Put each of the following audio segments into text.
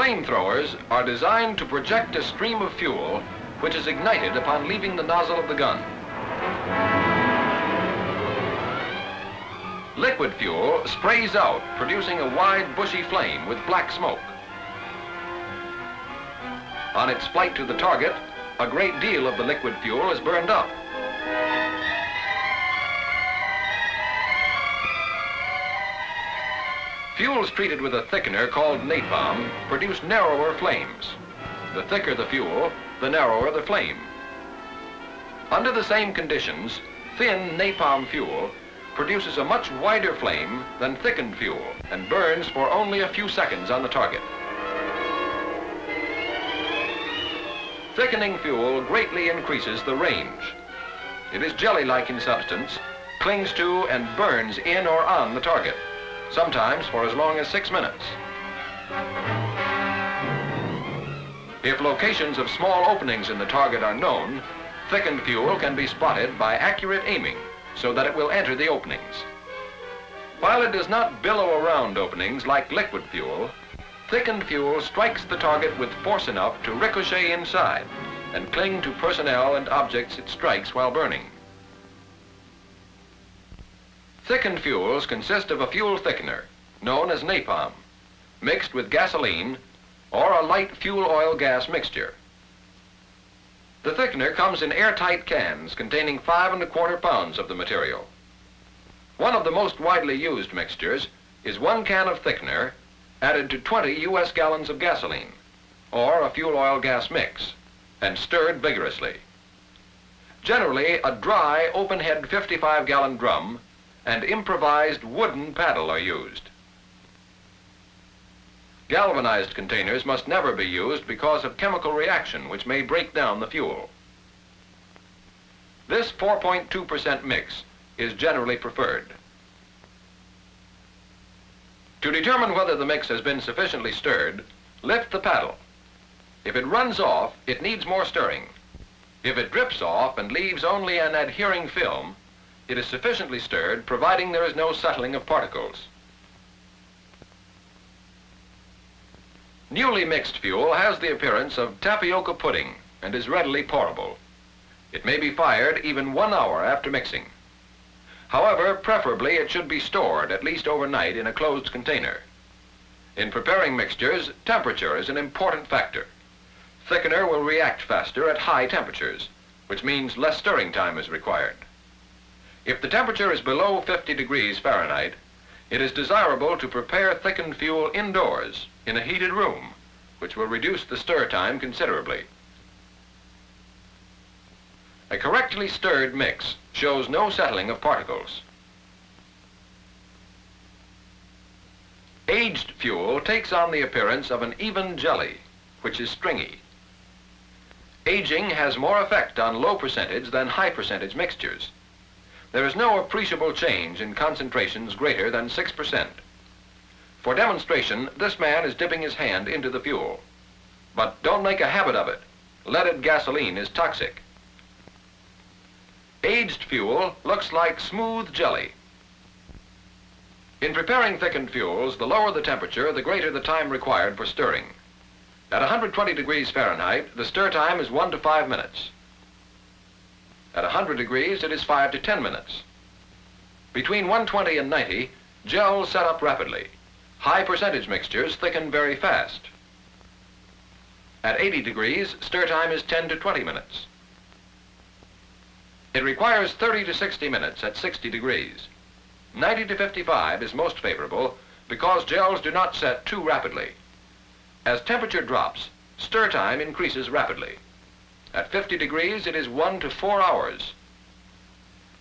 Flamethrowers are designed to project a stream of fuel which is ignited upon leaving the nozzle of the gun. Liquid fuel sprays out, producing a wide, bushy flame with black smoke. On its flight to the target, a great deal of the liquid fuel is burned up. Fuels treated with a thickener called napalm produce narrower flames. The thicker the fuel, the narrower the flame. Under the same conditions, thin napalm fuel produces a much wider flame than thickened fuel and burns for only a few seconds on the target. Thickening fuel greatly increases the range. It is jelly-like in substance, clings to and burns in or on the target, sometimes for as long as 6 minutes. If locations of small openings in the target are known, thickened fuel can be spotted by accurate aiming so that it will enter the openings. While it does not billow around openings like liquid fuel, thickened fuel strikes the target with force enough to ricochet inside and cling to personnel and objects it strikes while burning. Thickened fuels consist of a fuel thickener, known as napalm, mixed with gasoline or a light fuel oil gas mixture. The thickener comes in airtight cans containing 5¼ pounds of the material. One of the most widely used mixtures is 1 can of thickener added to 20 US gallons of gasoline, or a fuel oil gas mix, and stirred vigorously. Generally, a dry, open-head 55-gallon drum and improvised wooden paddle are used. Galvanized containers must never be used because of chemical reaction which may break down the fuel. This 4.2% mix is generally preferred. To determine whether the mix has been sufficiently stirred, lift the paddle. If it runs off, it needs more stirring. If it drips off and leaves only an adhering film, it is sufficiently stirred, providing there is no settling of particles. Newly mixed fuel has the appearance of tapioca pudding and is readily pourable. It may be fired even 1 hour after mixing. However, preferably it should be stored at least overnight in a closed container. In preparing mixtures, temperature is an important factor. Thickener will react faster at high temperatures, which means less stirring time is required. If the temperature is below 50 degrees Fahrenheit, it is desirable to prepare thickened fuel indoors in a heated room, which will reduce the stir time considerably. A correctly stirred mix shows no settling of particles. Aged fuel takes on the appearance of an even jelly, which is stringy. Aging has more effect on low percentage than high percentage mixtures. There is no appreciable change in concentrations greater than 6%. For demonstration, this man is dipping his hand into the fuel. But don't make a habit of it. Leaded gasoline is toxic. Aged fuel looks like smooth jelly. In preparing thickened fuels, the lower the temperature, the greater the time required for stirring. At 120 degrees Fahrenheit, the stir time is 1 to 5 minutes. At 100 degrees, it is 5 to 10 minutes. Between 120 and 90, gels set up rapidly. High percentage mixtures thicken very fast. At 80 degrees, stir time is 10 to 20 minutes. It requires 30 to 60 minutes at 60 degrees. 90 to 55 is most favorable because gels do not set too rapidly. As temperature drops, stir time increases rapidly. At 50 degrees, it is 1 to 4 hours.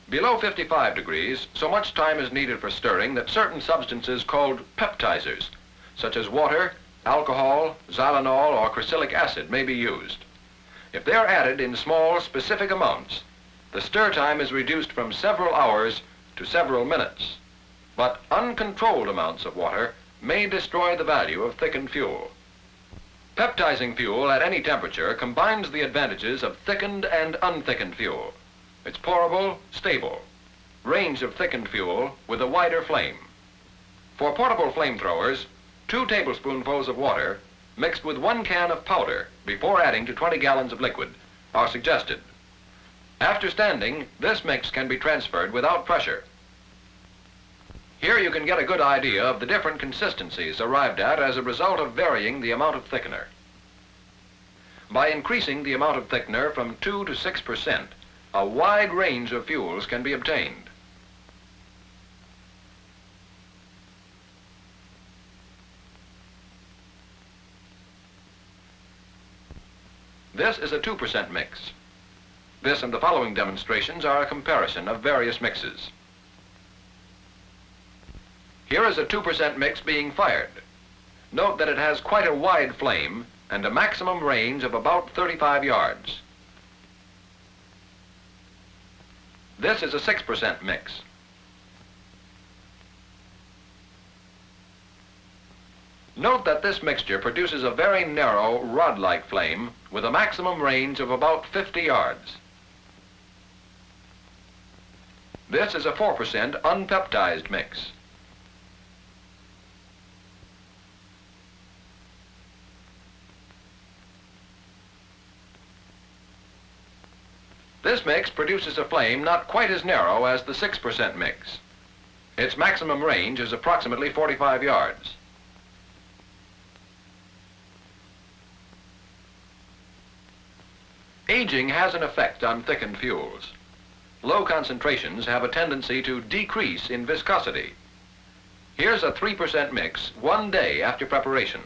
Below 55 degrees, so much time is needed for stirring that certain substances called peptizers, such as water, alcohol, xylanol, or crylic acid, may be used. If they are added in small, specific amounts, the stir time is reduced from several hours to several minutes. But uncontrolled amounts of water may destroy the value of thickened fuel. Peptizing fuel at any temperature combines the advantages of thickened and unthickened fuel. It's pourable, stable. Range of thickened fuel with a wider flame. For portable flamethrowers, 2 tablespoonfuls of water mixed with 1 can of powder before adding to 20 gallons of liquid are suggested. After standing, this mix can be transferred without pressure. Here you can get a good idea of the different consistencies arrived at as a result of varying the amount of thickener. By increasing the amount of thickener from 2 to 6%, a wide range of fuels can be obtained. This is a 2% mix. This and the following demonstrations are a comparison of various mixes. Here is a 2% mix being fired. Note that it has quite a wide flame and a maximum range of about 35 yards. This is a 6% mix. Note that this mixture produces a very narrow, rod-like flame with a maximum range of about 50 yards. This is a 4% unpeptized mix. This mix produces a flame not quite as narrow as the 6% mix. Its maximum range is approximately 45 yards. Aging has an effect on thickened fuels. Low concentrations have a tendency to decrease in viscosity. Here's a 3% mix 1 day after preparation.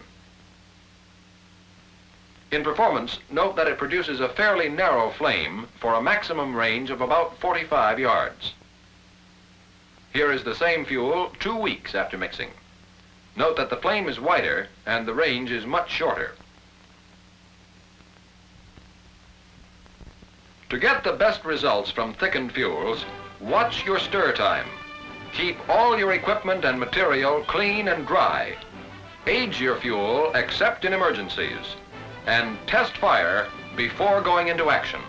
In performance, note that it produces a fairly narrow flame for a maximum range of about 45 yards. Here is the same fuel 2 weeks after mixing. Note that the flame is wider and the range is much shorter. To get the best results from thickened fuels, watch your stir time. Keep all your equipment and material clean and dry. Age your fuel except in emergencies. And test fire before going into action.